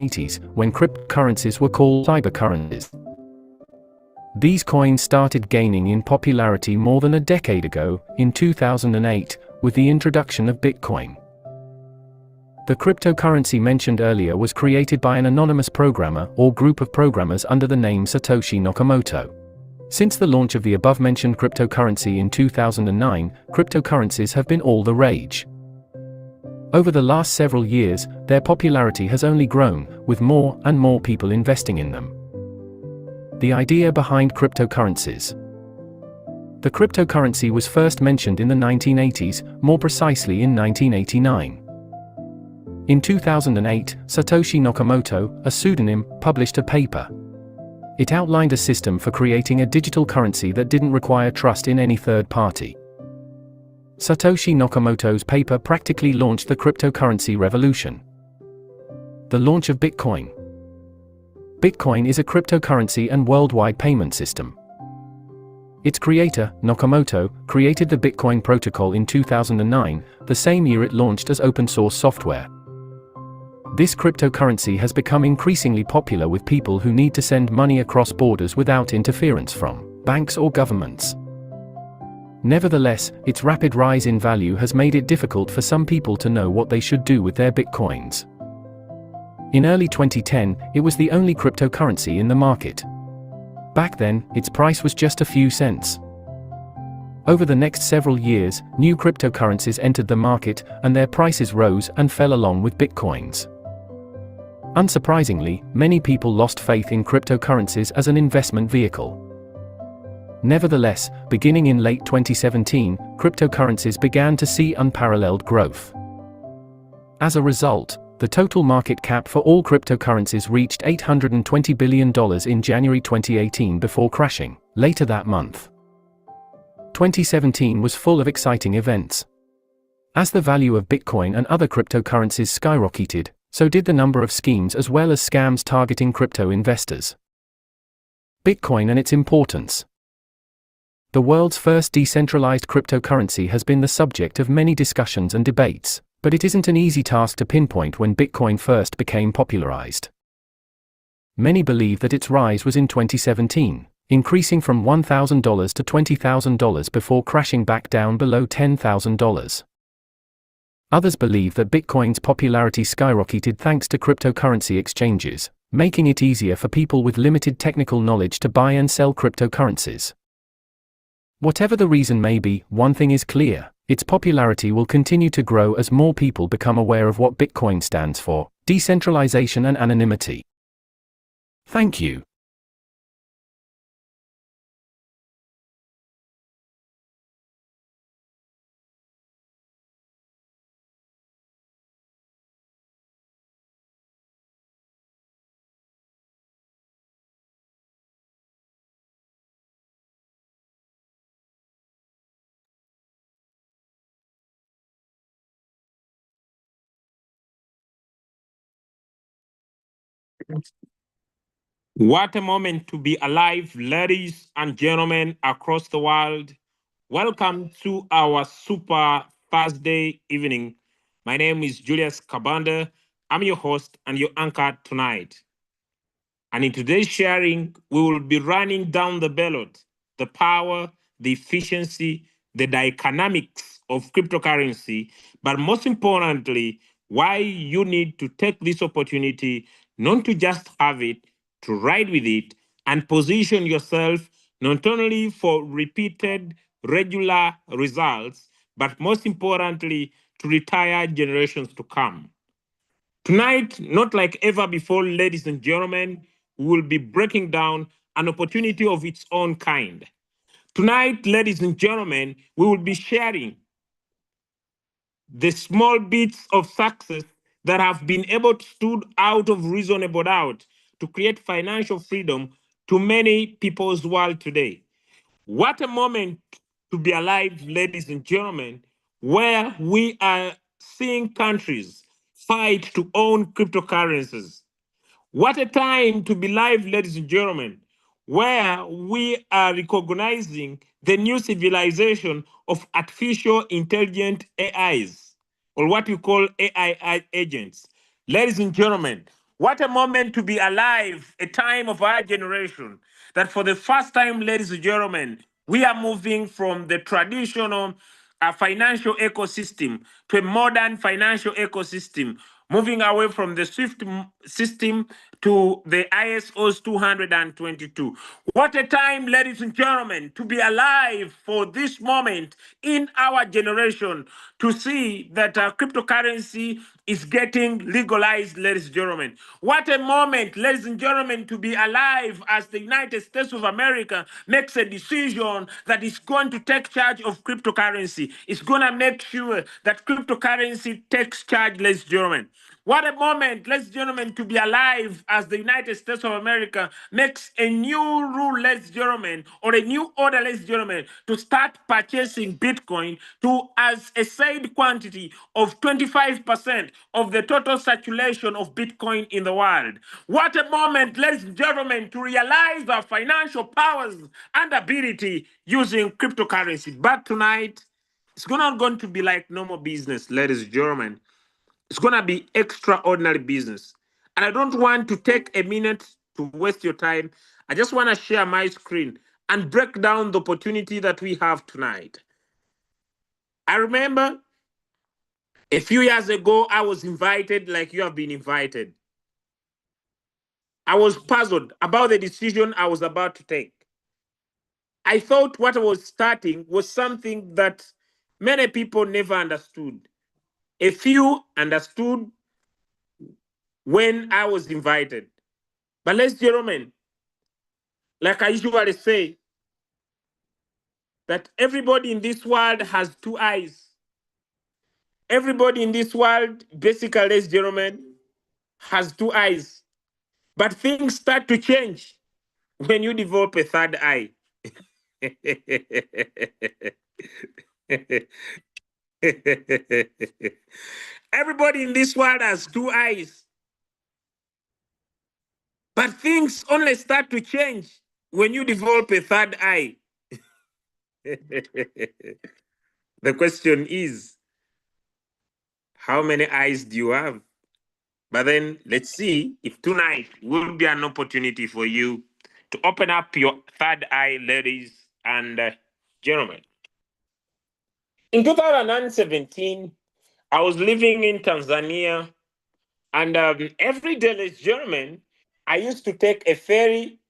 1980s, when cryptocurrencies were called cybercurrencies. These coins started gaining in popularity more than a decade ago, in 2008, with the introduction of Bitcoin. The cryptocurrency mentioned earlier was created by an anonymous programmer or group of programmers under the name Satoshi Nakamoto. Since the launch of the above-mentioned cryptocurrency in 2009, cryptocurrencies have been all the rage. Over the last several years, their popularity has only grown, with more and more people investing in them. The idea behind cryptocurrencies. The cryptocurrency was first mentioned in the 1980s, more precisely in 1989. In 2008, Satoshi Nakamoto, a pseudonym, published a paper. It outlined a system for creating a digital currency that didn't require trust in any third party. Satoshi Nakamoto's paper practically launched the cryptocurrency revolution. The launch of Bitcoin. Bitcoin is a cryptocurrency and worldwide payment system. Its creator, Nakamoto, created the Bitcoin protocol in 2009, the same year it launched as open-source software. This cryptocurrency has become increasingly popular with people who need to send money across borders without interference from banks or governments. Nevertheless, its rapid rise in value has made it difficult for some people to know what they should do with their bitcoins. In early 2010, it was the only cryptocurrency in the market. Back then, its price was just a few cents. Over the next several years, new cryptocurrencies entered the market, and their prices rose and fell along with bitcoins. Unsurprisingly, many people lost faith in cryptocurrencies as an investment vehicle. Nevertheless, beginning in late 2017, cryptocurrencies began to see unparalleled growth. As a result, the total market cap for all cryptocurrencies reached $820 billion in January 2018 before crashing later that month. 2017 was full of exciting events. As the value of Bitcoin and other cryptocurrencies skyrocketed, so did the number of schemes as well as scams targeting crypto investors. Bitcoin and its importance. The world's first decentralized cryptocurrency has been the subject of many discussions and debates, but it isn't an easy task to pinpoint when Bitcoin first became popularized. Many believe that its rise was in 2017, increasing from $1,000 to $20,000 before crashing back down below $10,000. Others believe that Bitcoin's popularity skyrocketed thanks to cryptocurrency exchanges, making it easier for people with limited technical knowledge to buy and sell cryptocurrencies. Whatever the reason may be, one thing is clear: its popularity will continue to grow as more people become aware of what Bitcoin stands for: decentralization and anonymity. Thank you. What a moment to be alive, ladies and gentlemen across the world. Welcome to our Super Thursday evening. My name is Julius Kabanda. I'm your host and your anchor tonight. And in today's sharing, we will be running down the ballot, the power, the efficiency, the dynamics of cryptocurrency, but most importantly, why you need to take this opportunity not to just have it, to ride with it, and position yourself not only for repeated, regular results, but most importantly, to retire generations to come. Tonight, not like ever before, ladies and gentlemen, we will be breaking down an opportunity of its own kind. Tonight, ladies and gentlemen, we will be sharing the small bits of success that have been able to stood out of reasonable doubt to create financial freedom to many people's world today. What a moment to be alive, ladies and gentlemen, where we are seeing countries fight to own cryptocurrencies. What a time to be alive, ladies and gentlemen, where we are recognizing the new civilization of artificial intelligent AIs, or what we call AI agents. Ladies and gentlemen, What a moment to be alive, a time of our generation. That for the first time, ladies and gentlemen, we are moving from the traditional financial ecosystem to a modern financial ecosystem, moving away from the SWIFT system to the ISO's 222. What a time, ladies and gentlemen, to be alive for this moment in our generation, to see that cryptocurrency is getting legalized, ladies and gentlemen. What a moment, ladies and gentlemen, to be alive as the United States of America makes a decision that is going to take charge of cryptocurrency. It's going to make sure that cryptocurrency takes charge, ladies and gentlemen. What a moment, ladies and gentlemen, to be alive as the United States of America makes a new rule, ladies and gentlemen, or a new order, ladies and gentlemen, to start purchasing Bitcoin to as a said quantity of 25% of the total circulation of Bitcoin in the world. What a moment, ladies and gentlemen, to realize our financial powers and ability using cryptocurrency. But tonight, it's not going to be like normal business, ladies and gentlemen. It's going to be extraordinary business. And I don't want to take a minute to waste your time. I just want to share my screen and break down the opportunity that we have tonight. I remember a few years ago, I was invited like you have been invited. I was puzzled about the decision I was about to take. I thought what I was starting was something that many people never understood. A few understood when I was invited. But ladies and gentlemen, like I usually say, that everybody in this world has two eyes. Everybody in this world, basically, ladies and gentlemen, has two eyes. But things start to change when you develop a third eye. Everybody in this world has two eyes. But things only start to change when you develop a third eye. The question is, how many eyes do you have? But then let's see if tonight will be an opportunity for you to open up your third eye, ladies and gentlemen. In 2017, I was living in Tanzania, and every day, ladies and gentlemen, I used to take a ferry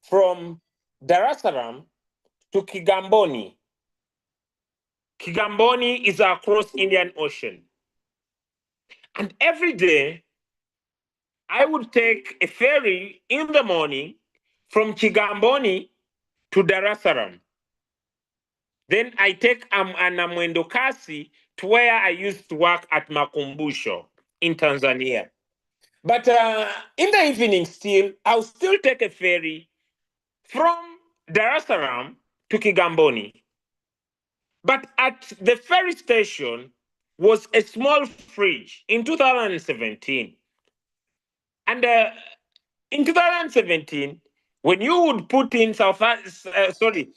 from Dar es Salaam to Kigamboni. Kigamboni is across Indian Ocean. And every day, I would take a ferry in the morning from Kigamboni to Dar es Salaam. Then I take an Mwendo Kasi to where I used to work at Makumbusho in Tanzania. But in the evening still, I'll still take a ferry from Dar es Salaam to Kigamboni. But at the ferry station was a small fridge in 2017. And in 2017, when you would put in Tanzanian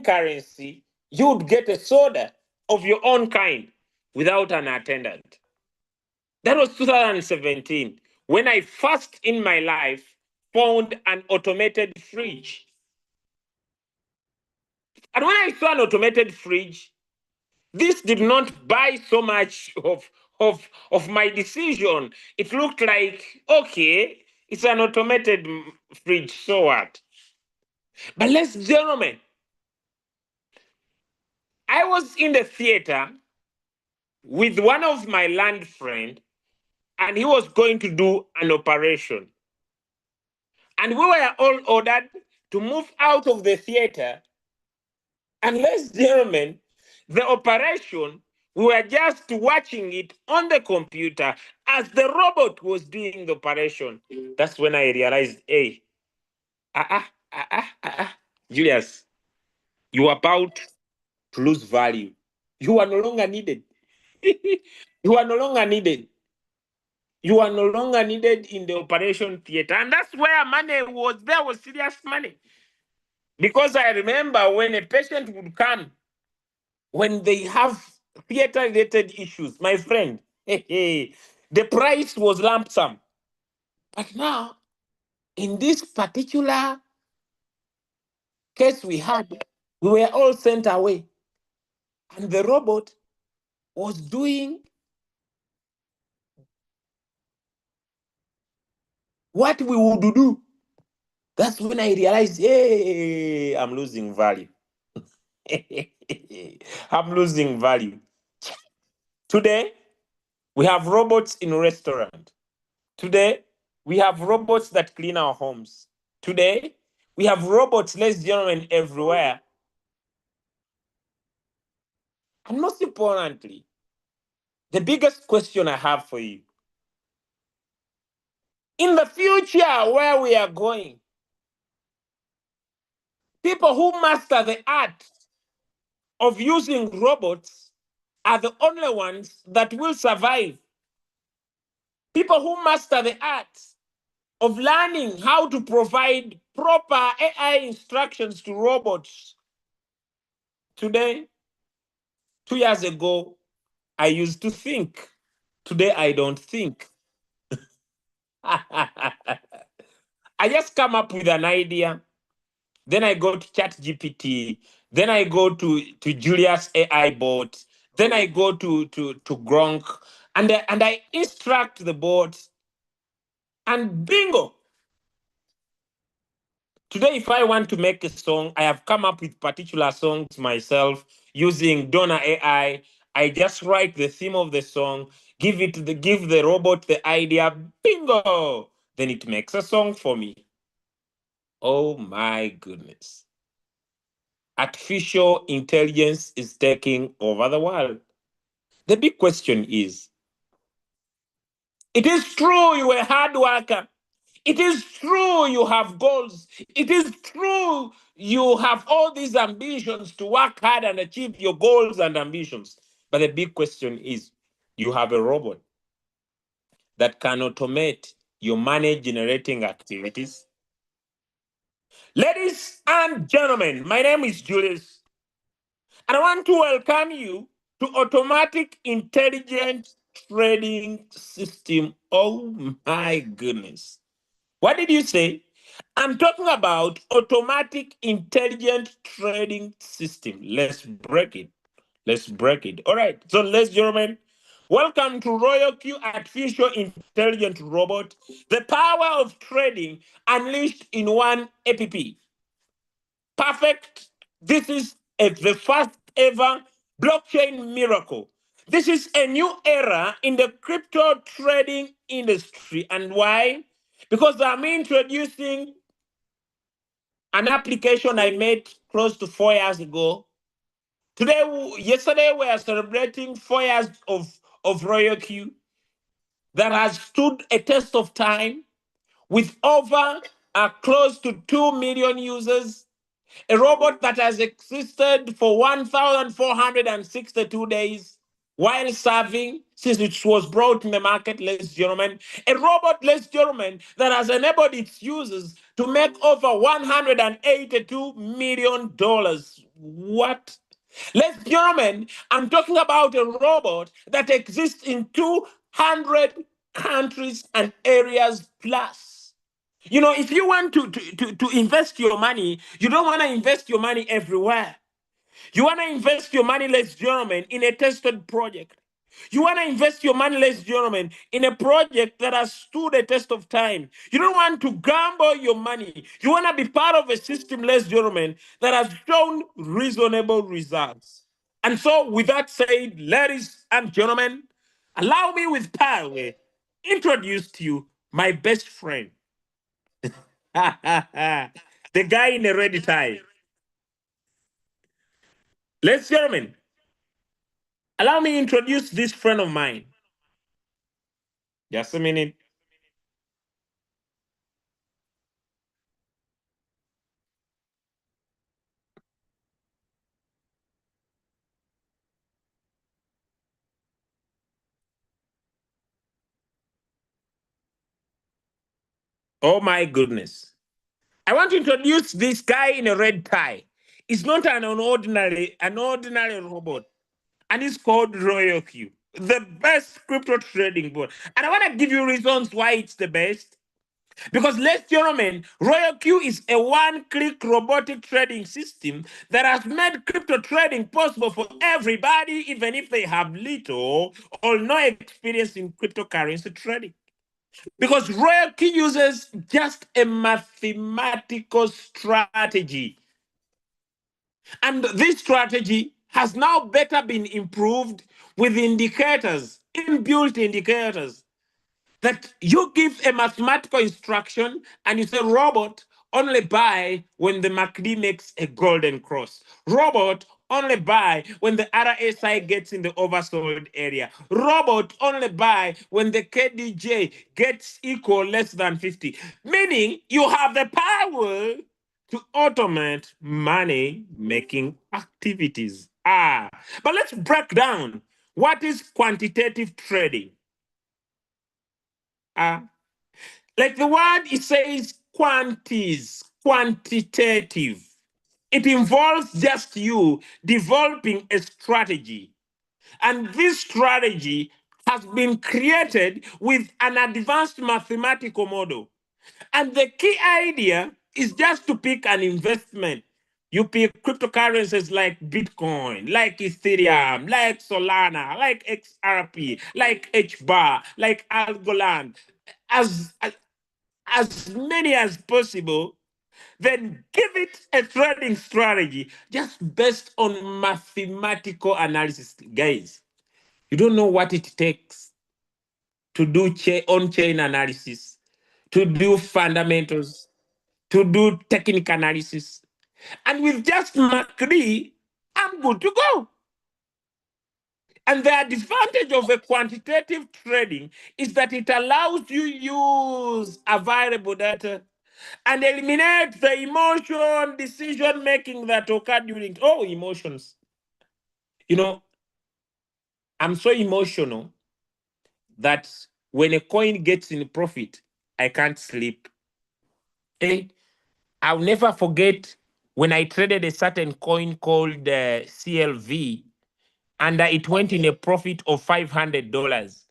currency, you would get a soda of your own kind without an attendant. That was 2017, when I first in my life found an automated fridge. And when I saw an automated fridge, this did not buy so much of my decision. It looked like, okay, it's an automated fridge, so what? But ladies and gentlemen, I was in the theater with one of my land friend, and he was going to do an operation. And we were all ordered to move out of the theater. And ladies and gentlemen, the operation, we were just watching it on the computer as the robot was doing the operation. That's when I realized, hey, Julius, you are about to lose value. You are no longer needed. You are no longer needed. You are no longer needed in the operation theater. And that's where money was, there was serious money. Because I remember when a patient would come, when they have theater related issues, my friend, the price was lump sum. But now, in this particular case we had, we were all sent away. And the robot was doing what we would do. That's when I realized, hey, I'm losing value. I'm losing value. Today, we have robots in restaurants. Today, we have robots that clean our homes. Today, we have robots, ladies and gentlemen, everywhere. And most importantly, the biggest question I have for you, in the future where we are going, people who master the art of using robots are the only ones that will survive. People who master the art of learning how to provide proper AI instructions to robots. Today, 2 years ago, I used to think. Today, I don't think. I just come up with an idea. Then I go to ChatGPT. Then I go to Julius AI bot. Then I go to Gronk, and I instruct the bot, and bingo. Today, if I want to make a song, I have come up with particular songs myself using Donna AI. I just write the theme of the song, give the robot the idea, bingo. Then it makes a song for me. Oh my goodness. Artificial intelligence is taking over the world. The big question is, it is true you are a hard worker. It is true you have goals. It is true you have all these ambitions to work hard and achieve your goals and ambitions. But the big question is, you have a robot that can automate your money generating activities. Ladies and gentlemen, my name is Julius, and I want to welcome you to Automatic Intelligent Trading System. Oh my goodness. What did you say? I'm talking about automatic intelligent trading system. Let's break it. Let's break it. All right. So, ladies and gentlemen, welcome to Royalq Artificial Intelligent Robot, the power of trading unleashed in one app. Perfect. This is the first ever blockchain miracle. This is a new era in the crypto trading industry. And why? Because I'm introducing an application I made close to 4 years ago. Yesterday, we are celebrating 4 years of Royalq that has stood a test of time with over close to 2 million users. A robot that has existed for 1,462 days while serving since it was brought in the market, ladies and gentlemen. A robot, ladies and gentlemen, that has enabled its users to make over $182 million. What? Ladies and gentlemen, I'm talking about a robot that exists in 200 countries and areas plus. You know, if you want to invest your money, you don't want to invest your money everywhere. You want to invest your money, ladies and gentlemen, in a tested project. You want to invest your money, ladies and gentlemen, in a project that has stood a test of time. You don't want to gamble your money. You want to be part of a system, ladies and gentlemen, that has shown reasonable results. And so, with that said, ladies and gentlemen, allow me with power introduce to you my best friend. The guy in a red tie. Ladies and gentlemen, allow me introduce this friend of mine. Just a minute. Oh my goodness. I want to introduce this guy in a red tie. He's not an ordinary robot. And it's called Royalq, the best crypto trading bot. And I want to give you reasons why it's the best. Because, ladies and gentlemen, Royalq is a one-click robotic trading system that has made crypto trading possible for everybody, even if they have little or no experience in cryptocurrency trading. Because Royalq uses just a mathematical strategy. And this strategy has now better been improved with indicators, inbuilt indicators, that you give a mathematical instruction and you say, robot, only buy when the MACD makes a golden cross. Robot, only buy when the RSI gets in the oversold area. Robot, only buy when the KDJ gets equal less than 50. Meaning you have the power to automate money making activities. But let's break down what is quantitative trading. Like the word, it says quantities, quantitative. It involves just you developing a strategy. And this strategy has been created with an advanced mathematical model. And the key idea is just to pick an investment. You pick cryptocurrencies like Bitcoin, like Ethereum, like Solana, like XRP, like HBAR, like Algorand, as, as as many as possible, then give it a trading strategy just based on mathematical analysis. Guys, you don't know what it takes to do on-chain analysis, to do fundamentals, to do technical analysis. And with just MACD, I'm good to go. And the advantage of a quantitative trading is that it allows you use available data and eliminate the emotion decision making that occurred during emotions. You know, I'm so emotional that when a coin gets in profit, I can't sleep. I'll never forget when I traded a certain coin called CLV, and it went in a profit of $500.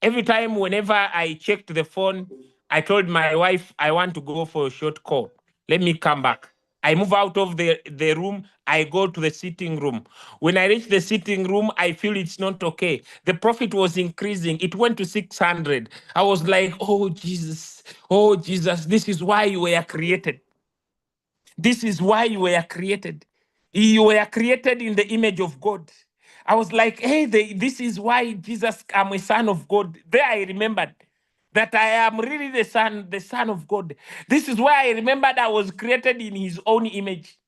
Every time, whenever I checked the phone, I told my wife, I want to go for a short call. Let me come back. I move out of the room. I go to the sitting room. When I reach the sitting room, I feel it's not okay. The profit was increasing. It went to 600. I was like, oh, Jesus. Oh, Jesus. This is why you were created. This is why you were created. You were created in the image of God. I was like, hey, this is why Jesus, I'm a son of God. There I remembered that I am really the son of God. This is why I remembered I was created in his own image.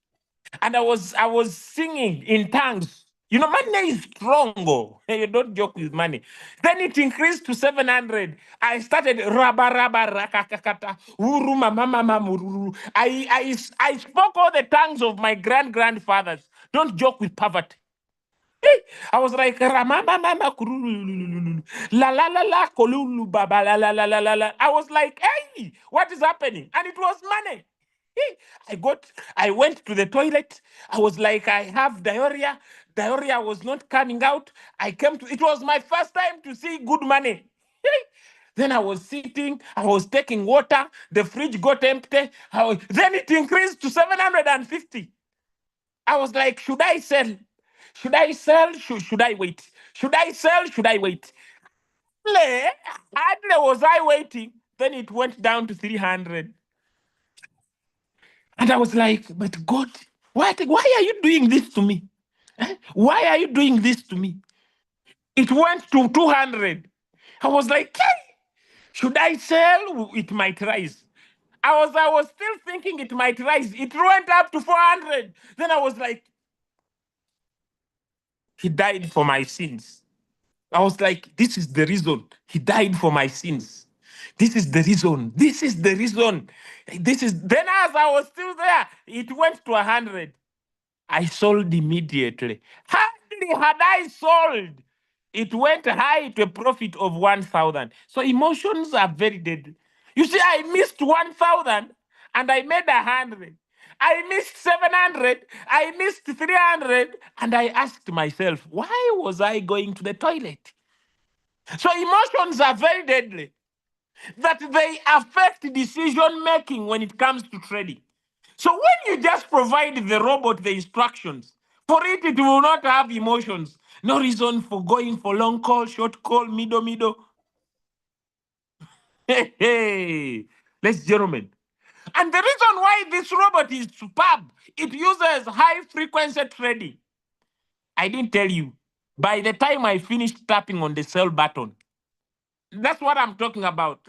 And I was singing in tongues. You know, money is strong. Oh. You don't joke with money. Then it increased to 700. I started raba raba rakakakata uruma mama mamururu. I spoke all the tongues of my grandfathers. Don't joke with poverty. I was like, "Ramama mama kurululululu, la la la la kolulu baba la la la la la la." I was like, hey, what is happening? And it was money. I went to the toilet. I was like, I have diarrhea. Diarrhea was not coming out. It was my first time to see good money. Then I was sitting, I was taking water, the fridge got empty. Then it increased to 750. I was like, should I sell? Should I sell? Should I wait? Should I sell? Should I wait? Hardly was I waiting. Then it went down to 300. And I was like, but God, why are you doing this to me? Why are you doing this to me? It went to 200. I was like, hey, should I sell? It might rise. I was still thinking it might rise. It went up to 400. Then I was like, he died for my sins. I was like, this is the reason he died for my sins. This is the reason. This is the reason. Then as I was still there, it went to 100. I sold immediately. Hardly had I sold, it went high to a profit of 1,000. So emotions are very deadly. You see, I missed 1,000 and I made 100. I missed 700, I missed 300, and I asked myself, why was I going to the toilet? So emotions are very deadly. that they affect decision making when it comes to trading. So when you just provide the robot the instructions, for it, it will not have emotions. No reason for going for long call, short call, middle. Hey, hey, ladies and gentlemen. And the reason why this robot is superb, it uses high frequency trading. I didn't tell you. By the time I finished tapping on the sell button, that's what I'm talking about.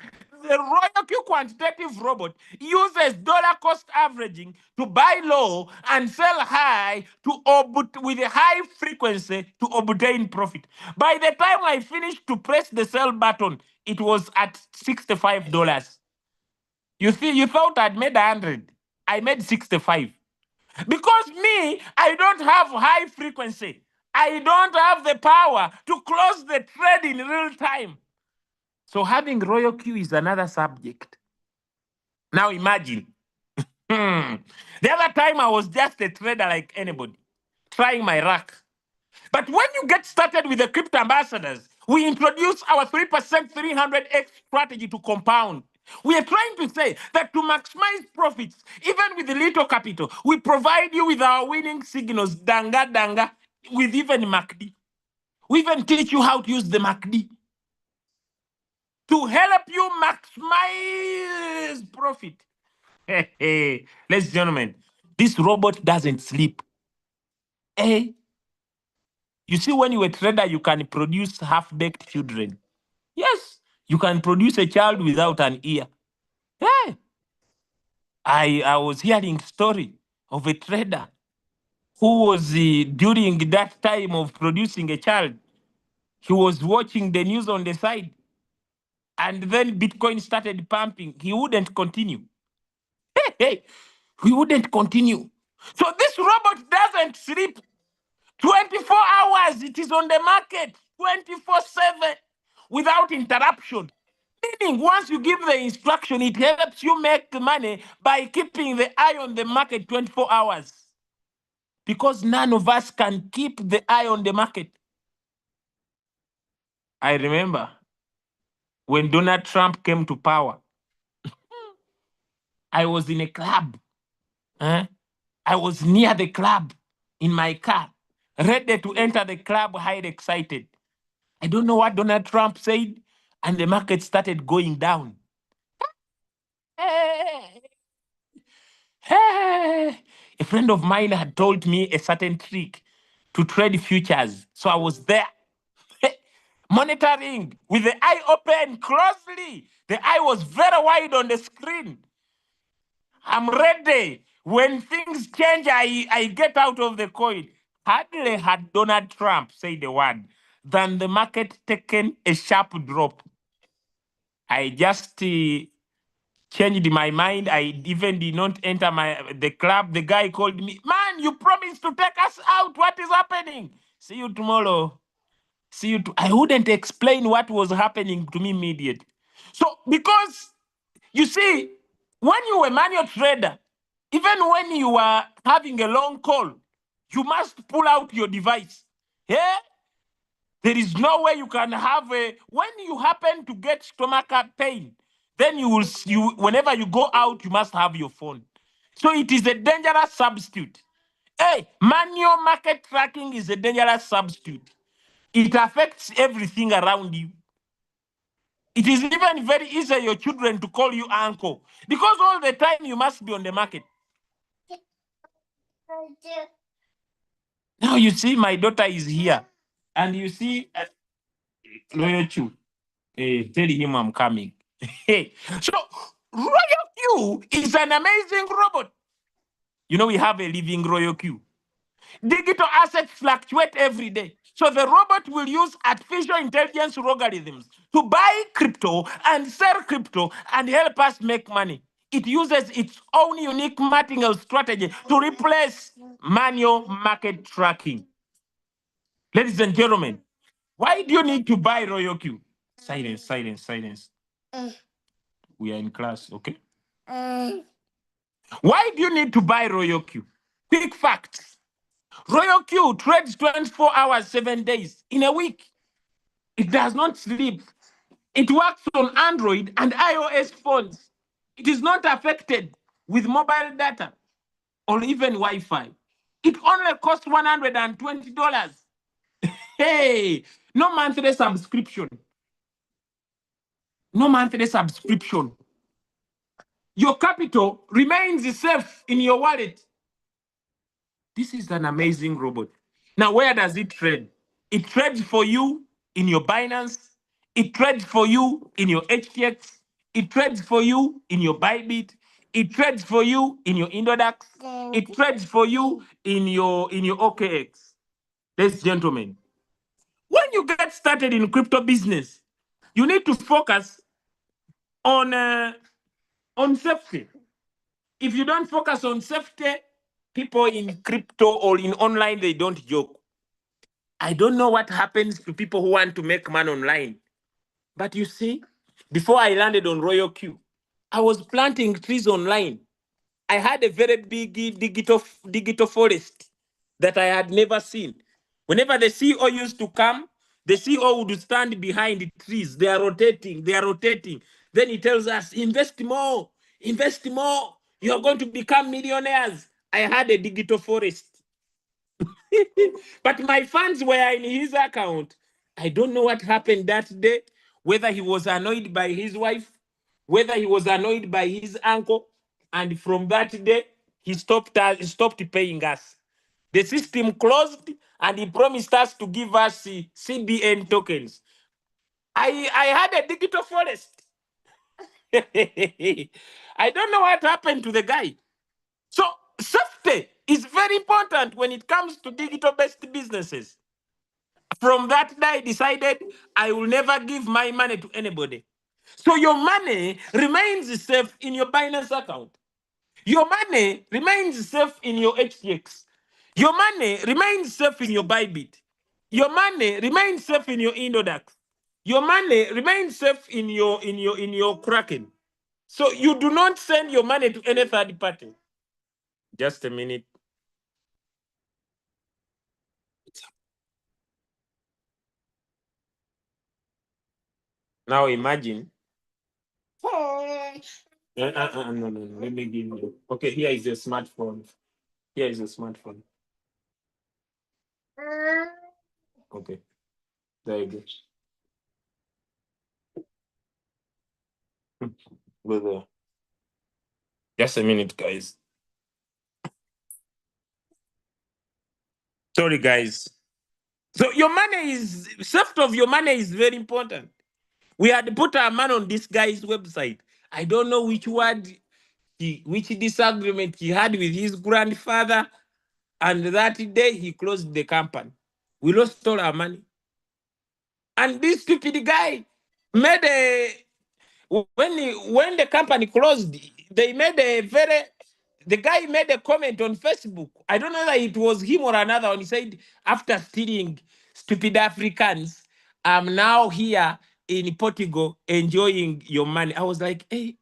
The Royalq quantitative robot uses dollar cost averaging to buy low and sell high with a high frequency to obtain profit. By the time I finished to press the sell button, it was at $65. You see, you thought I'd made 100. I made 65. Because me, I don't have high frequency. I don't have the power to close the trade in real time. So having Royalq is another subject. Now imagine. The other time I was just a trader like anybody, trying my luck. But when you get started with the crypto ambassadors, we introduce our 3% 300x strategy to compound. We are trying to say that to maximize profits, even with little capital, we provide you with our winning signals, danga, with even MACD. We even teach you how to use the MACD to help you maximize profit. Ladies and gentlemen, this robot doesn't sleep. Eh? You see, when you're a trader, you can produce half-baked children. Yes, you can produce a child without an ear. Hey, I was hearing story of a trader who was during that time of producing a child, he was watching the news on the side, and then Bitcoin started pumping. He wouldn't continue. Hey, he wouldn't continue. So this robot doesn't sleep. 24 hours, it is on the market, 24/7, without interruption. Meaning, once you give the instruction, it helps you make money by keeping the eye on the market 24 hours. Because none of us can keep the eye on the market. I remember when Donald Trump came to power, I was in a club. I was near the club in my car, ready to enter the club, highly excited. I don't know what Donald Trump said, and the market started going down. Hey, a friend of mine had told me a certain trick to trade futures. So I was there monitoring with the eye open closely. The eye was very wide on the screen. I'm ready. When things change, I get out of the coin. Hardly had Donald Trump said the word than the market taken a sharp drop. I just changed my mind. I even did not enter the club. The guy called me, man, you promised to take us out. What is happening? See you tomorrow. See you. I wouldn't explain what was happening to me immediately. So because you see, when you were a manual trader, even when you are having a long call, you must pull out your device. Yeah? There is no way you can have when you happen to get stomach pain, then whenever you go out, you must have your phone. So it is a dangerous substitute. Hey, manual market tracking is a dangerous substitute. It affects everything around you. It is even very easy your children to call you uncle because all the time you must be on the market. Now you see, my daughter is here, and you see, Royalq. Tell him I'm coming. So Royalq is an amazing robot. You know, we have a living Royalq. Digital assets fluctuate every day. So the robot will use artificial intelligence algorithms to buy crypto and sell crypto and help us make money. It uses its own unique martingale strategy to replace manual market tracking. Ladies and gentlemen, why do you need to buy Royalq? Silence. We are in class, okay? Why do you need to buy Royalq? Quick facts. Royalq trades 24 hours, 7 days in a week. It does not sleep. It works on Android and iOS phones. It is not affected with mobile data or even Wi-Fi. It only costs $120. Hey, no monthly subscription. No monthly subscription. Your capital remains safe in your wallet. This is an amazing robot. Now, where does it trade? It trades for you in your Binance. It trades for you in your HTX. It trades for you in your Bybit. It trades for you in your Indodax. It trades for you in your OKX. Ladies and gentlemen, when you get started in crypto business, you need to focus on safety. If you don't focus on safety, people in crypto or in online, they don't joke. I don't know what happens to people who want to make money online. But you see, before I landed on Royalq, I was planting trees online. I had a very big digital forest that I had never seen. Whenever the CEO used to come, the CEO would stand behind the trees. They are rotating, they are rotating. Then he tells us, invest more, invest more. You are going to become millionaires. I had a digital forest. But my funds were in his account. I don't know what happened that day, whether he was annoyed by his wife, whether he was annoyed by his uncle. And from that day, he stopped paying us. The system closed and he promised us to give us CBN tokens. I had a digital forest. I don't know what happened to the guy. So safety is very important when it comes to digital-based businesses. From that day, I decided I will never give my money to anybody. So your money remains safe in your Binance account. Your money remains safe in your HTX. Your money remains safe in your Bybit. Your money remains safe in your Indodax. Your money remains safe in your Kraken. So you do not send your money to any third party. Just a minute. Now imagine. No. Let me give you. Okay, here is your smartphone. Here is your smartphone. Okay, there you go. Go there. Just a minute, guys. Sorry, guys. So your money is safety of your money is very important. We had put our money on this guy's website. I don't know which word, which disagreement he had with his grandfather, and that day he closed the company. We lost all our money. And this stupid guy made a when the company closed, they made a very the guy made a comment on Facebook. I don't know whether it was him or another one. He said, after stealing stupid Africans, I'm now here in Portugal enjoying your money. I was like, hey,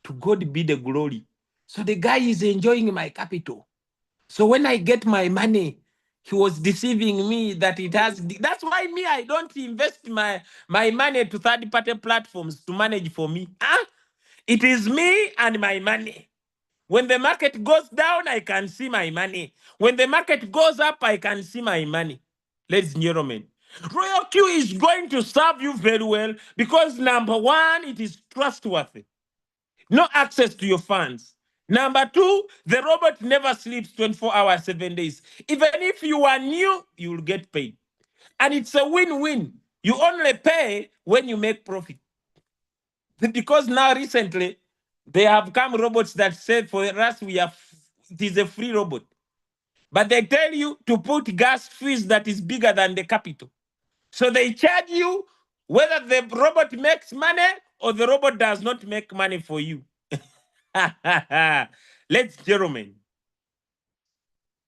to God be the glory. So the guy is enjoying my capital. So when I get my money, he was deceiving me that it has. That's why me, I don't invest my money to third-party platforms to manage for me. Huh? It is me and my money. When the market goes down, I can see my money. When the market goes up, I can see my money. Ladies and gentlemen, Royalq is going to serve you very well because number one, it is trustworthy. No access to your funds. Number two, the robot never sleeps 24 hours, 7 days. Even if you are new, you will get paid. And it's a win-win. You only pay when you make profit. Because now recently, they have come robots that say for us, it is a free robot. But they tell you to put gas fees that is bigger than the capital. So they charge you whether the robot makes money or the robot does not make money for you. Let's gentlemen.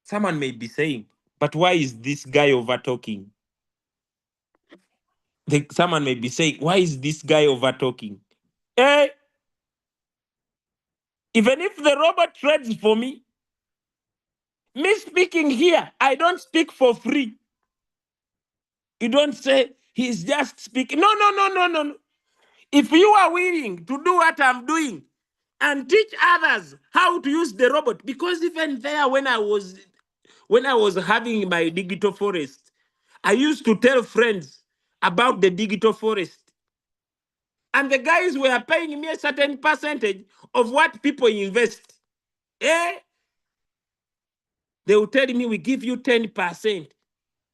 Someone may be saying, but why is this guy over talking? Someone may be saying, why is this guy over talking? Eh? Even if the robot trades for me speaking here, I don't speak for free. You don't say He's just speaking. No, no, no, no, no, no. If you are willing to do what I'm doing and teach others how to use the robot, because even there, when I was having my digital forest, I used to tell friends about the digital forest. And the guys were paying me a certain percentage of what people invest. Eh? They will tell me, we give you 10%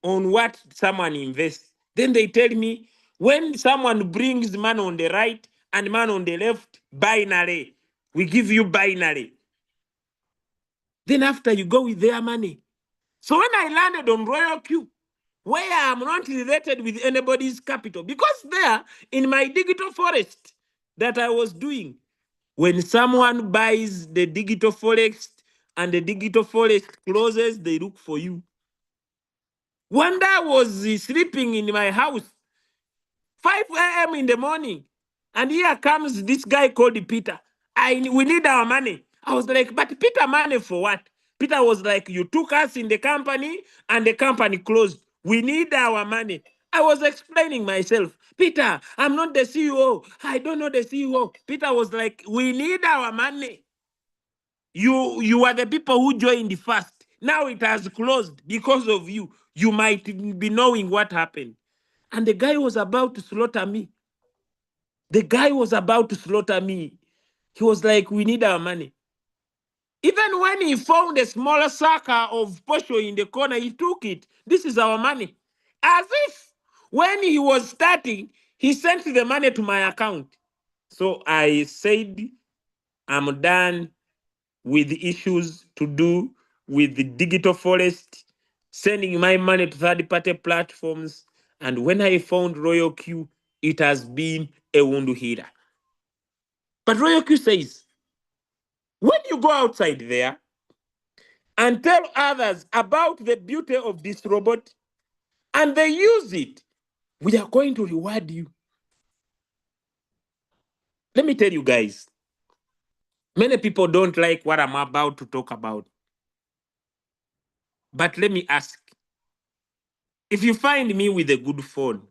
on what someone invests. Then they tell me, when someone brings man on the right and man on the left, binary, we give you binary. Then after, you go with their money. So when I landed on Royalq, where I'm not related with anybody's capital, because there, in my digital forest that I was doing, when someone buys the digital forest and the digital forest closes, they look for you. One day I was sleeping in my house, 5 a.m. in the morning, and here comes this guy called Peter. We need our money. I was like, but Peter, money for what? Peter was like, you took us in the company and the company closed. We need our money. I was explaining myself. Peter, I'm not the CEO. I don't know the CEO. Peter was like, we need our money. You are the people who joined first. Now it has closed because of you. You might be knowing what happened. And the guy was about to slaughter me. The guy was about to slaughter me. He was like, we need our money. Even when he found a smaller sucker of posho in the corner, he took it. This is our money. As if when he was starting, he sent the money to my account. So I said, I'm done with the issues to do with the digital forest, sending my money to third-party platforms. And when I found Royalq, it has been a wound healer. But Royalq says, when you go outside there and tell others about the beauty of this robot and they use it, we are going to reward you. Let me tell you guys, many people don't like what I'm about to talk about. But let me ask, if you find me with a good phone,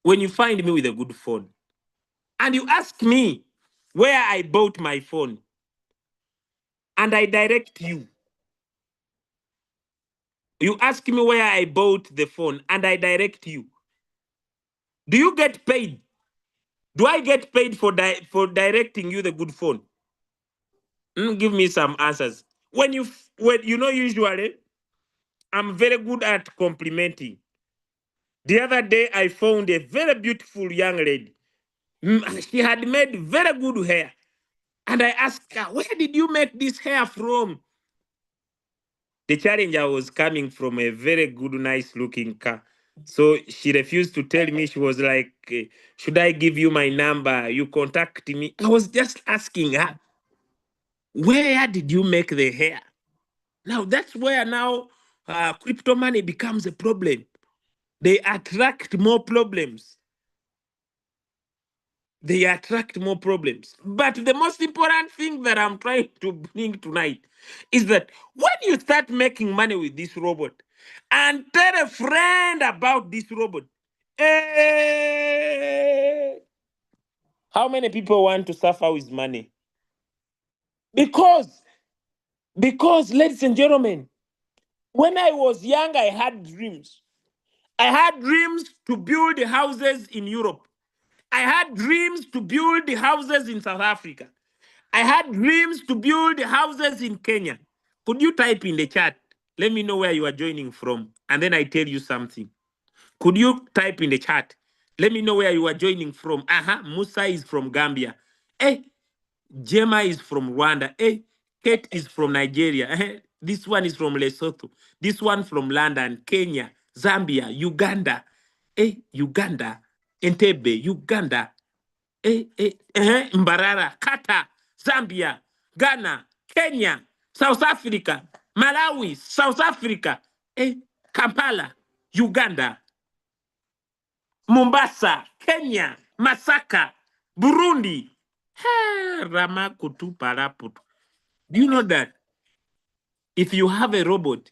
when you find me with a good phone, and you ask me where I bought my phone, and I direct you, you ask me where I bought the phone, and I direct you, do you get paid? Do I get paid for directing you the good phone? Give me some answers. When you know, usually I'm very good at complimenting. The other day I found a very beautiful young lady. She had made very good hair. And I asked her, where did you make this hair from? The challenger was coming from a very good, nice looking car. So she refused to tell me. She was like, should I give you my number? You contact me. I was just asking her, where did you make the hair? Now that's where now crypto money becomes a problem. They attract more problems. They attract more problems. But the most important thing that I'm trying to bring tonight is that when you start making money with this robot and tell a friend about this robot, eh, how many people want to suffer with money? Because, ladies and gentlemen, when I was young, I had dreams. I had dreams to build houses in Europe. I had dreams to build houses in South Africa. I had dreams to build houses in Kenya. Could you type in the chat? Let me know where you are joining from, and then I tell you something. Could you type in the chat? Let me know where you are joining from. Musa is from Gambia. Jema is from Rwanda. Kate is from Nigeria. This one is from Lesotho. This one from London, Kenya, Zambia, Uganda. Uganda, Entebbe, Uganda. Mbarara, Qatar, Zambia, Ghana, Kenya, South Africa, Malawi, South Africa, Kampala, Uganda, Mombasa, Kenya, Masaka, Burundi. Ramakutu Paraputu. Do you know that if you have a robot,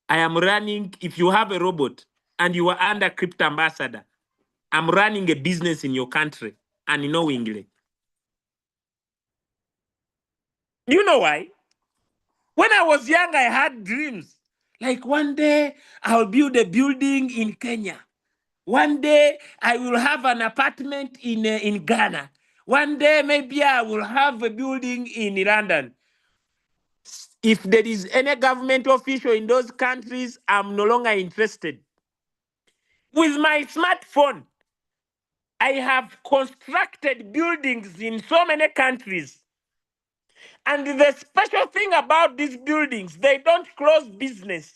I am running, if you have a robot and you are under crypto ambassador. I'm running a business in your country unknowingly. You know why? When I was young, I had dreams. Like one day I'll build a building in Kenya. One day I will have an apartment in Ghana. One day maybe I will have a building in London. If there is any government official in those countries, I'm no longer interested. With my smartphone, I have constructed buildings in so many countries. And the special thing about these buildings, they don't close business.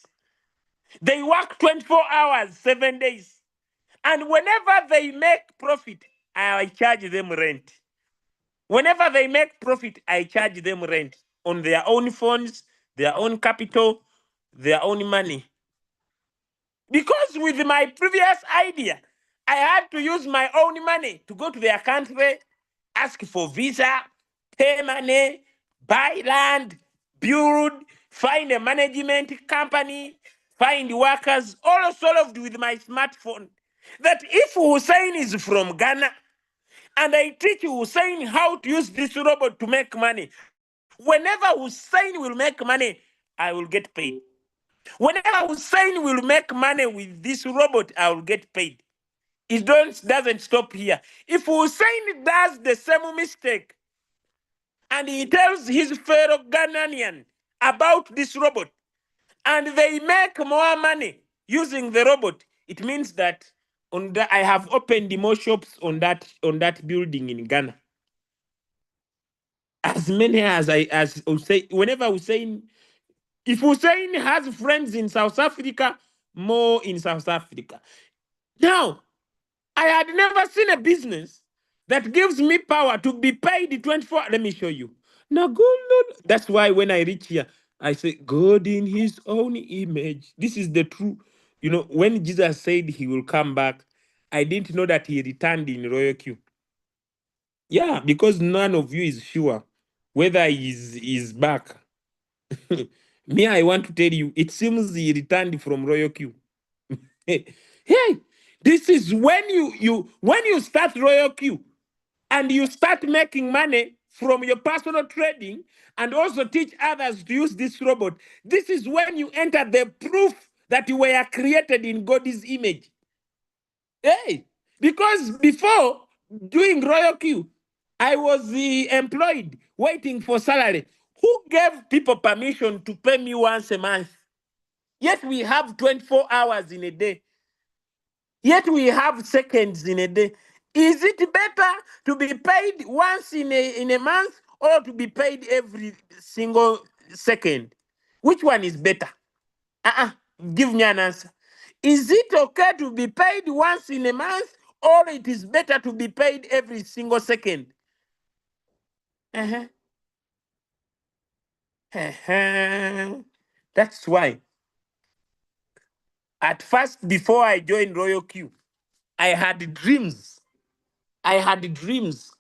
They work 24 hours, 7 days. And whenever they make profit, I charge them rent. Whenever they make profit, I charge them rent on their own funds, their own capital, their own money. Because with my previous idea, I had to use my own money to go to their country, ask for visa, pay money, buy land, build, find a management company, find workers, all solved with my smartphone. That if Hussein is from Ghana and I teach Hussein how to use this robot to make money, whenever Hussein will make money, I will get paid. Whenever Hussein will make money with this robot, I will get paid. It doesn't stop here. If Hussein does the same mistake and he tells his fellow Ghanaian about this robot and they make more money using the robot, it means that I have opened more shops on that building in Ghana. As many as Hussein, whenever Hussein, if Hussein has friends in South Africa, more in South Africa. Now, I had never seen a business that gives me power to be paid 24. Let me show you. Now, good Lord. That's why when I reach here, I say, God in his own image. This is the true. You know, when Jesus said he will come back, I didn't know that he returned in Royalq. Yeah, because none of you is sure whether he's back. Me, I want to tell you, it seems he returned from Royalq. Hey, this is when you start Royalq and you start making money from your personal trading and also teach others to use this robot. This is when you enter the proof that you were created in God's image. Hey, because before doing Royalq, I was employed waiting for salary. Who gave people permission to pay me once a month? Yet we have 24 hours in a day. Yet we have seconds in a day. Is it better to be paid once in a month or to be paid every single second? Which one is better? Give me an answer. Is it okay to be paid once in a month or it is better to be paid every single second? Uh-huh. That's why. At first, before I joined Royalq, I had dreams. I had dreams.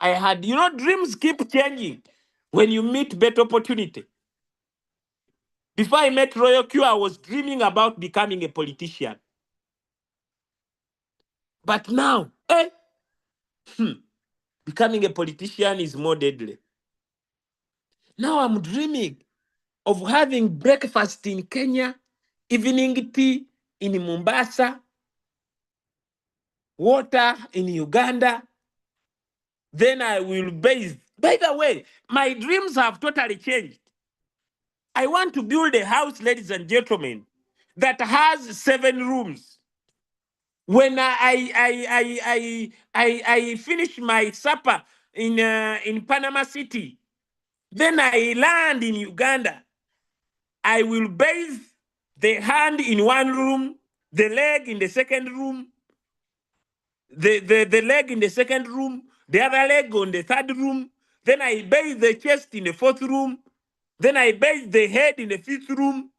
Dreams keep changing when you meet better opportunity. Before I met Royalq, I was dreaming about becoming a politician. But now, becoming a politician is more deadly. Now I'm dreaming of having breakfast in Kenya, evening tea in Mombasa, water in Uganda. Then I will bathe. By the way, my dreams have totally changed. I want to build a house, ladies and gentlemen, that has 7 rooms. When I finish my supper in Panama City, then I land in Uganda. I will bathe the hand in one room, the leg in the second room, the leg in the second room, the other leg on the third room. Then I bathe the chest in the fourth room. Then I bathe the head in the fifth room.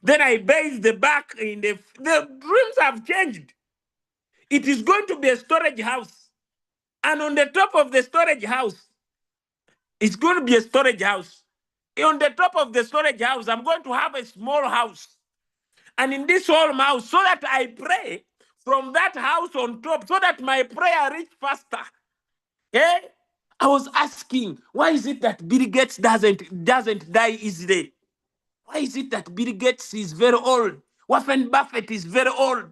Then I bathe the back in the rooms have changed. It is going to be a storage house. And on the top of the storage house, it's going to be a storage house. On the top of the storage house, I'm going to have a small house. And in this small house, so that I pray, from that house on top so that my prayer reach faster. Eh? I was asking, why is it that Bill Gates doesn't die easily? Why is it that Bill Gates is very old? Warren Buffett is very old.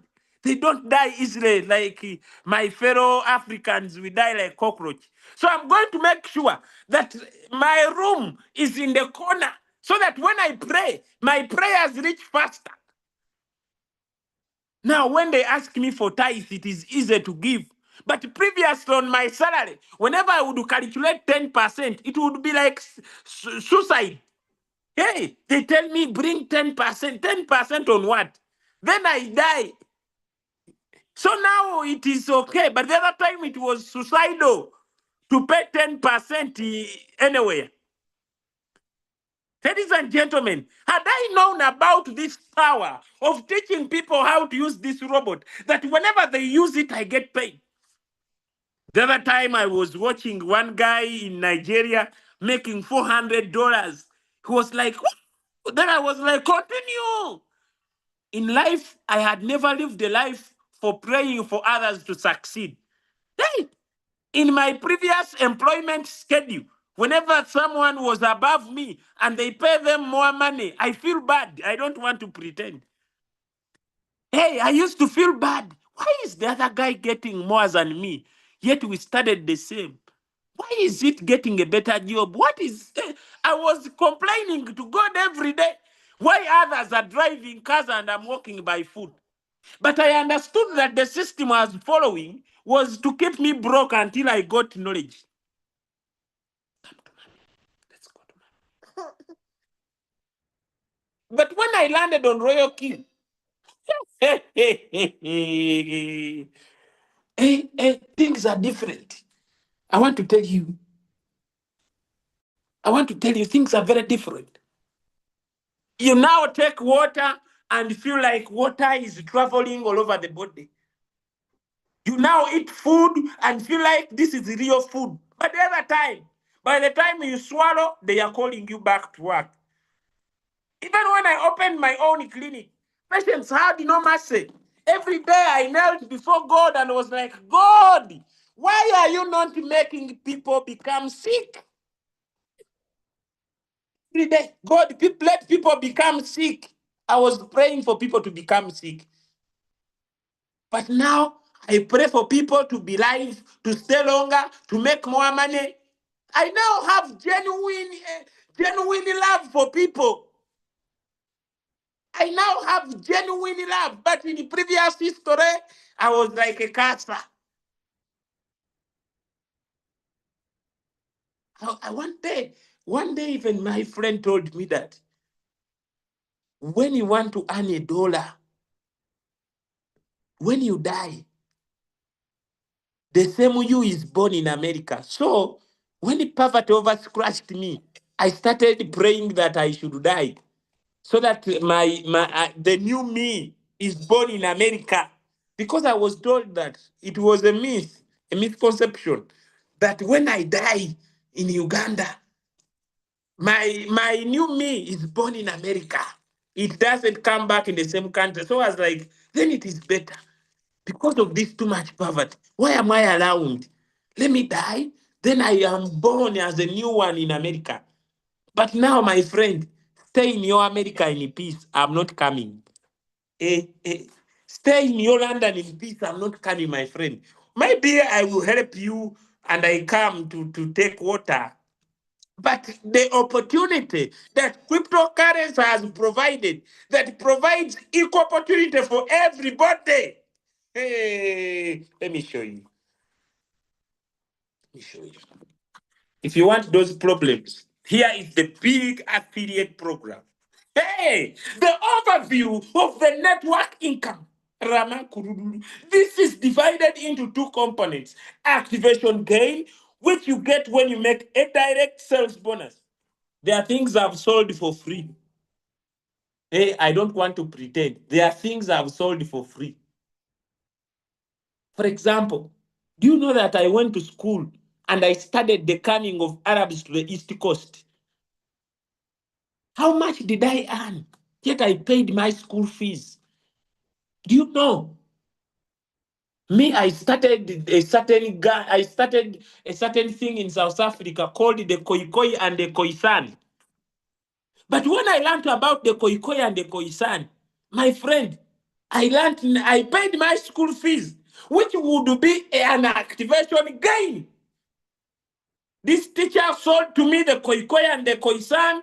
They don't die easily like my fellow Africans. We die like cockroach. So I'm going to make sure that my room is in the corner so that when I pray, my prayers reach faster. Now, when they ask me for tithe, it is easy to give. But previously on my salary, whenever I would calculate 10%, it would be like suicide. Hey, they tell me bring 10%. 10% on what? Then I die. So now it is okay. But the other time it was suicidal to pay 10% anywhere. Ladies and gentlemen, had I known about this power of teaching people how to use this robot, that whenever they use it, I get paid. The other time I was watching one guy in Nigeria making $400. He was like, "Whoa." Then I was like, continue. In life, I had never lived a life for praying for others to succeed. Hey, in my previous employment schedule, whenever someone was above me and they pay them more money, I feel bad. I don't want to pretend. Hey, I used to feel bad. Why is the other guy getting more than me? Yet we started the same. Why is it getting a better job? What is. I was complaining to God every day. Why others are driving cars and I'm walking by foot? But I understood that the system I was following was to keep me broke until I got knowledge. Let's go to But when I landed on Royalq, things are different. I want to tell you, things are very different. You now take water and feel like water is traveling all over the body. You now eat food and feel like this is real food. But the other time, by the time you swallow, they are calling you back to work. Even when I opened my own clinic, patients had no mercy. Every day I knelt before God and was like, God, why are you not making people become sick? Every day, God, let people become sick. I was praying for people to become sick. But now I pray for people to be alive, to stay longer, to make more money. I now have genuine love for people. I now have genuine love. But in the previous history, I was like a cancer. One day, even my friend told me that when you want to earn $1, when you die, the same you is born in America. So when the poverty overscratched me, I started praying that I should die, so that the new me is born in America. Because I was told that it was a misconception, that when I die in Uganda, my new me is born in America. It doesn't come back in the same country. So I was like, then it is better. Because of this too much poverty, why am I around? Let me die. Then I am born as a new one in America. But now, my friend, stay in your America in peace. I'm not coming. Stay in your London in peace. I'm not coming, my friend. Maybe I will help you and I come to take water. But the opportunity that cryptocurrency has provided, that provides equal opportunity for everybody. Hey, let me show you. Let me show you. If you want those problems, here is the big affiliate program. Hey, the overview of the network income. This is divided into two components: activation gain, which you get when you make a direct sales bonus. There are things I've sold for free. Hey, I don't want to pretend. There are things I've sold for free. For example, do you know that I went to school and I studied the coming of Arabs to the East Coast? How much did I earn? Yet I paid my school fees. Do you know? Me, I started a certain guy, I started a certain thing in South Africa called the Khoikhoi and the Khoisan. But when I learned about the Khoikhoi and the Khoisan, my friend, I paid my school fees, which would be an activation gain. This teacher sold to me the Khoikhoi and the Khoisan,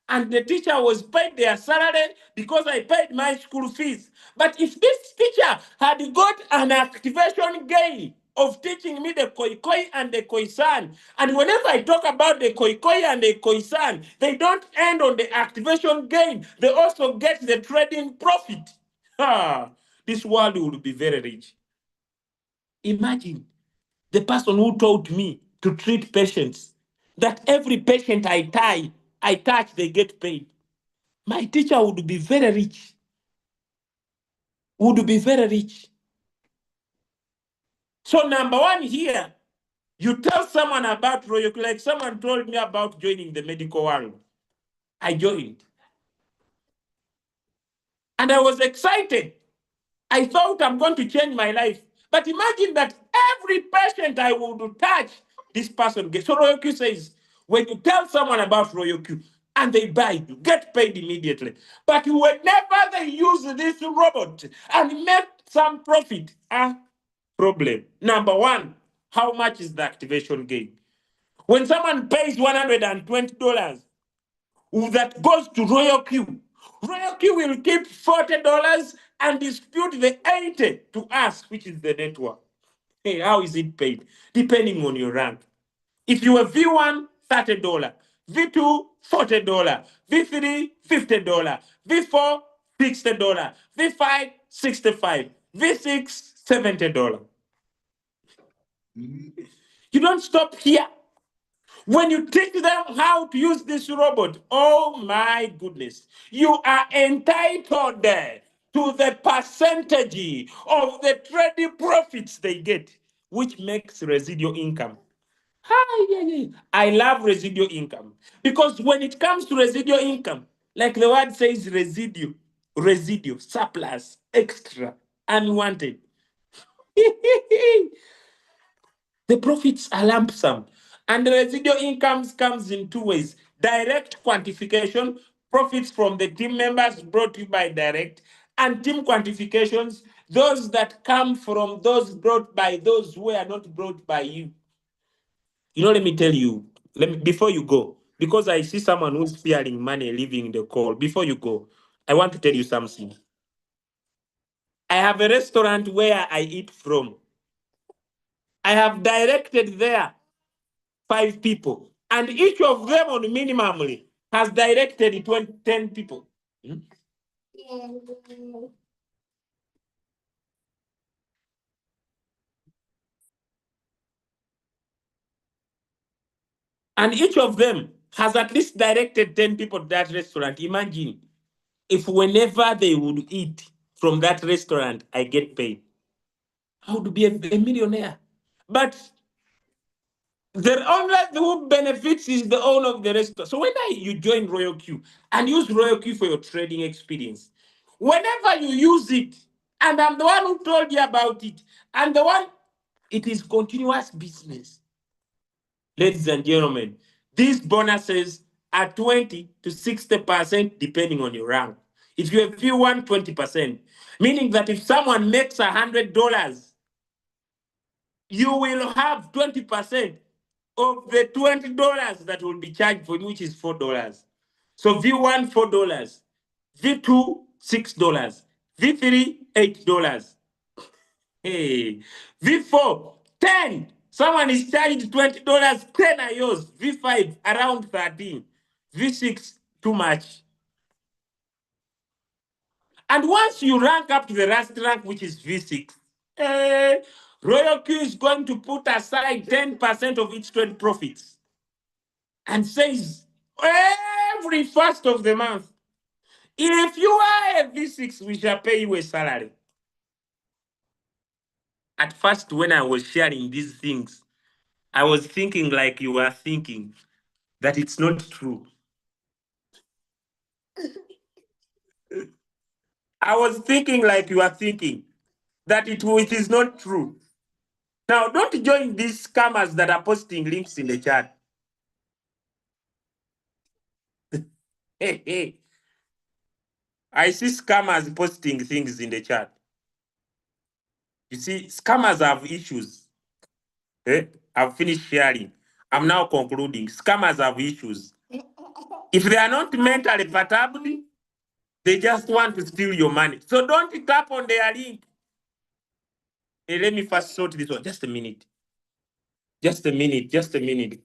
and the teacher was paid their salary because I paid my school fees. But if this teacher had got an activation gain of teaching me the Khoikhoi and the Khoisan, and whenever I talk about the Khoikhoi and the Khoisan, they don't end on the activation gain. They also get the trading profit. This world will be very rich. Imagine the person who taught me to treat patients, that every patient I touch, they get paid. My teacher would be very rich. Would be very rich. So number one here, you tell someone about Royalq, like someone told me about joining the medical world. I joined. And I was excited. I thought I'm going to change my life. But imagine that every patient I would touch, this person gets. So Royalq says, when you tell someone about Royalq and they buy, you get paid immediately. But whenever they use this robot and make some profit, problem. Number one, how much is the activation gain? When someone pays $120, that goes to Royalq. Royalq will keep $40 and dispute the 80 to us, which is the network. Hey, how is it paid? Depending on your rank. If you are V1, $30, V2, $40, V3, $50, V4, $60, V5, $65, V6, $70. You don't stop here. When you teach them how to use this robot, oh my goodness, you are entitled to the percentage of the trading profits they get, which makes residual income. I love residual income because when it comes to residual income, like the word says, residue, surplus, extra, unwanted. The profits are lump sum. And the residual incomes comes in two ways. Direct quantification, profits from the team members brought to you by direct, and team quantifications, those that come from those brought by those who are not brought by you. Let me tell you, before you go, because I see someone who's fearing money leaving the call. Before you go, I want to tell you something. I have a restaurant where I eat from. I have directed there 5 people, and each of them on minimally has directed 10 people. Hmm? And each of them has at least directed 10 people to that restaurant. Imagine if whenever they would eat from that restaurant, I get paid. I would be a millionaire. But the only who benefits is the owner of the restaurant. So when you join Royalq and use Royalq for your trading experience, whenever you use it, and I'm the one who told you about it, and the one, it is continuous business. Ladies and gentlemen, these bonuses are 20 to 60% depending on your rank. If you have V1, 20%, meaning that if someone makes $100, you will have 20% of the $20 that will be charged for you, which is $4. So V1, $4, V2, $6, V3, $8. Hey, V4, 10. Someone is charged $20, 10 are yours. V5, around 13. V6, too much. And once you rank up to the last rank, which is V6, Royalq is going to put aside 10% of its trade profits and says every first of the month, if you are a V6, we shall pay you a salary. At first, when I was sharing these things, I was thinking like you were thinking, that it's not true. I was thinking like you are thinking. that it is not true. Now, don't join these scammers that are posting links in the chat. Hey, hey. I see scammers posting things in the chat. You see, scammers have issues. Eh? I've finished sharing. I'm now concluding. Scammers have issues. If they are not mentally perturbed, they just want to steal your money. So don't tap on their link. Hey, let me first sort this one. Just a minute. Just a minute. Just a minute.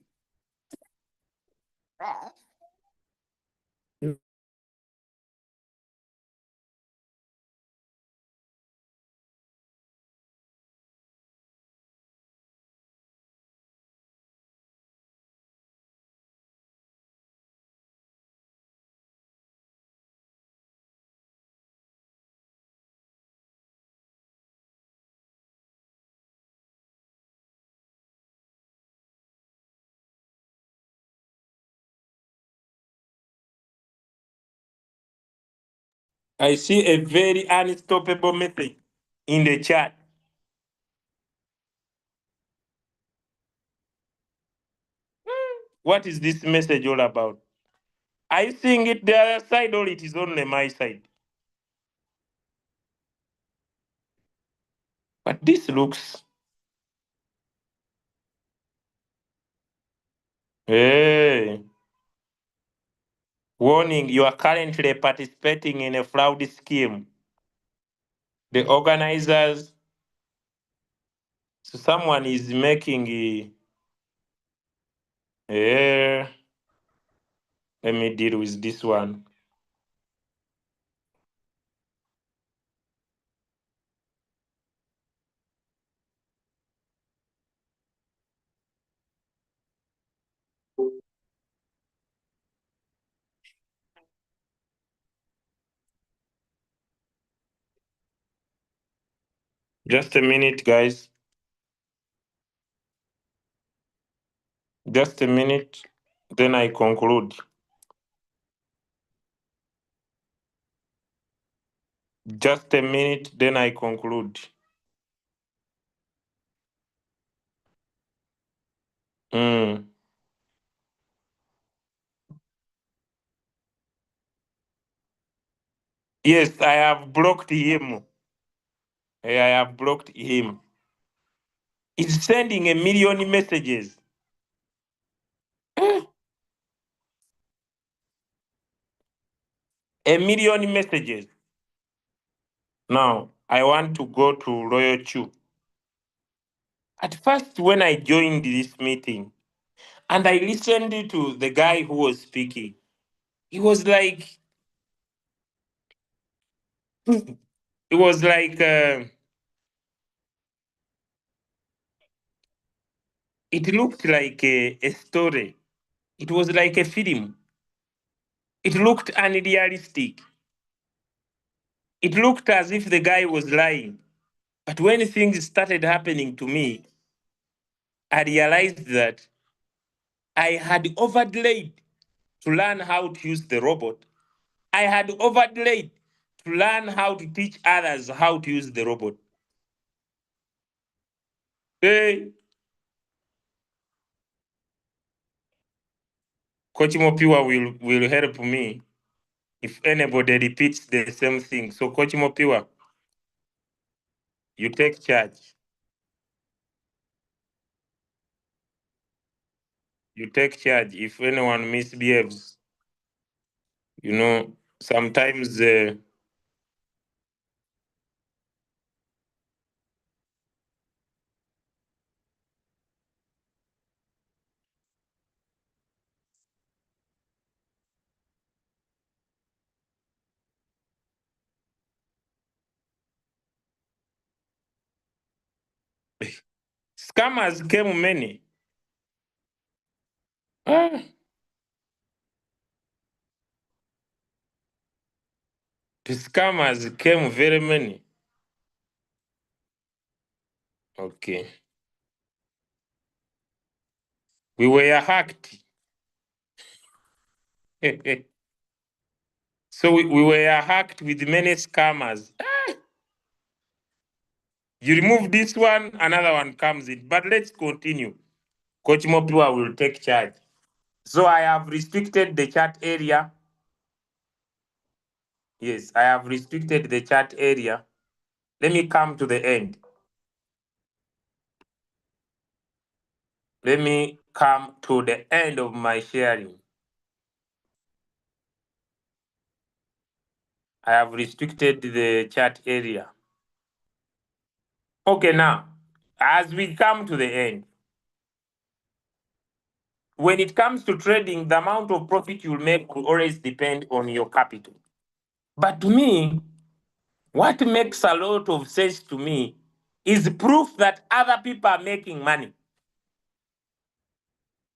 I see a very unstoppable message in the chat. What is this message all about? Are you seeing it the other side or it is only my side? But this looks. Hey. Warning, you are currently participating in a fraud scheme. The organizers, so someone is making a. Let me deal with this one. Just a minute, guys. Just a minute, then I conclude. Just a minute, then I conclude. Mm. Yes, I have blocked him. I have blocked him. He's sending a million messages. A million messages. Now, I want to go to Royalq. At first, when I joined this meeting and I listened to the guy who was speaking, he was like, it was like, it looked like a story. It was like a film. It looked unrealistic. It looked as if the guy was lying. But when things started happening to me, I realized that I had overdelayed to learn how to use the robot. I had overdelayed to learn how to teach others how to use the robot. Hey, Coach Mopiwa will help me if anybody repeats the same thing. So, Coach Mopiwa, you take charge. You take charge if anyone misbehaves. You know, sometimes scammers came many. Ah, the scammers came very many. Okay. We were hacked. So we were hacked with many scammers. You remove this one, another one comes in. But let's continue. Coach Mopua will take charge. So I have restricted the chat area. Yes, I have restricted the chat area. Let me come to the end. Let me come to the end of my sharing. I have restricted the chat area. Okay, now, as we come to the end, when it comes to trading, the amount of profit you'll make will always depend on your capital. But to me, what makes a lot of sense to me is proof that other people are making money.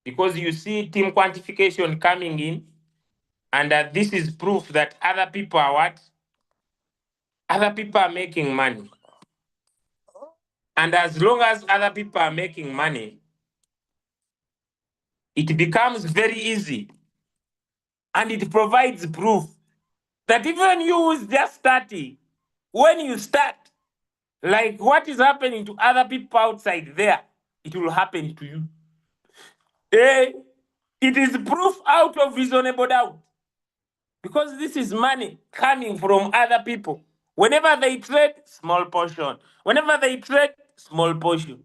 Because you see team quantification coming in, and this is proof that other people are what? Other people are making money. And as long as other people are making money, it becomes very easy. And it provides proof that even you who's just starting, when you start, like what is happening to other people outside there, it will happen to you. It is proof out of reasonable doubt. Because this is money coming from other people. Whenever they trade, small portion. Whenever they trade, small portion.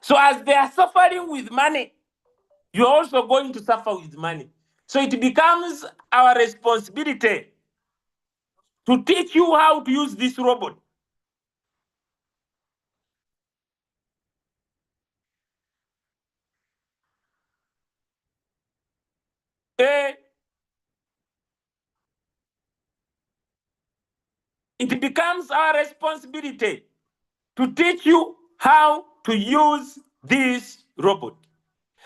So as they are suffering with money, you're also going to suffer with money. So it becomes our responsibility to teach you how to use this robot. It becomes our responsibility to teach you how to use this robot.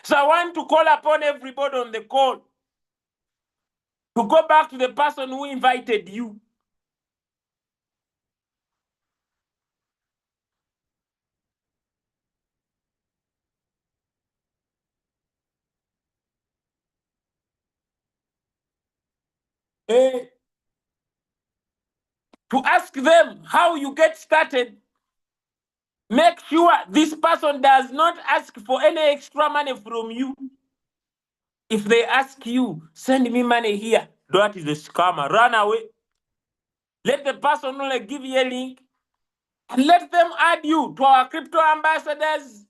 So I want to call upon everybody on the call to go back to the person who invited you. To ask them how you get started. Make sure this person does not ask for any extra money from you. If they ask you, send me money here, that is a scammer. Run away. Let the person only give you a link and let them add you to our crypto ambassadors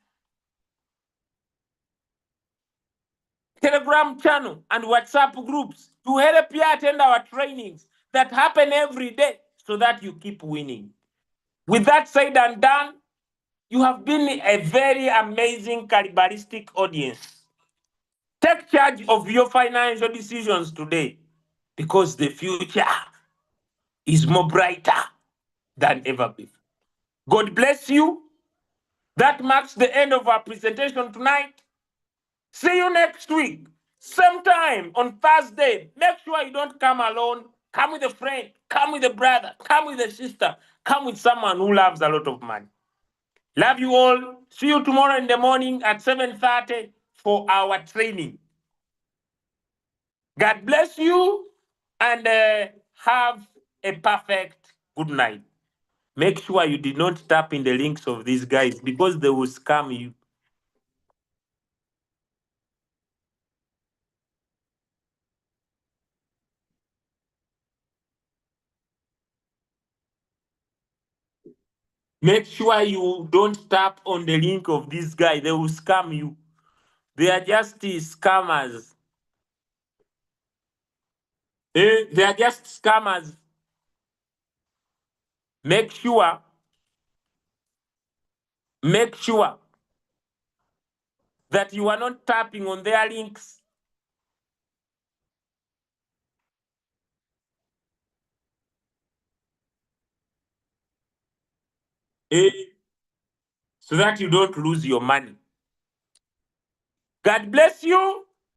Telegram channel and WhatsApp groups to help you attend our trainings that happen every day so that you keep winning. With that said and done, you have been a very amazing cannibalistic audience. Take charge of your financial decisions today because the future is more brighter than ever before. God bless you. That marks the end of our presentation tonight. See you next week. Same time on Thursday. Make sure you don't come alone. Come with a friend. Come with a brother. Come with a sister. Come with someone who loves a lot of money. Love you all. See you tomorrow in the morning at 7:30 for our training. God bless you and have a perfect good night. Make sure you did not tap in the links of these guys because they will scam you. Make sure you don't tap on the link of this guy. They will scam you. They are just scammers. They are just scammers. Make sure that you are not tapping on their links. eh, so that you don't lose your money. God bless you.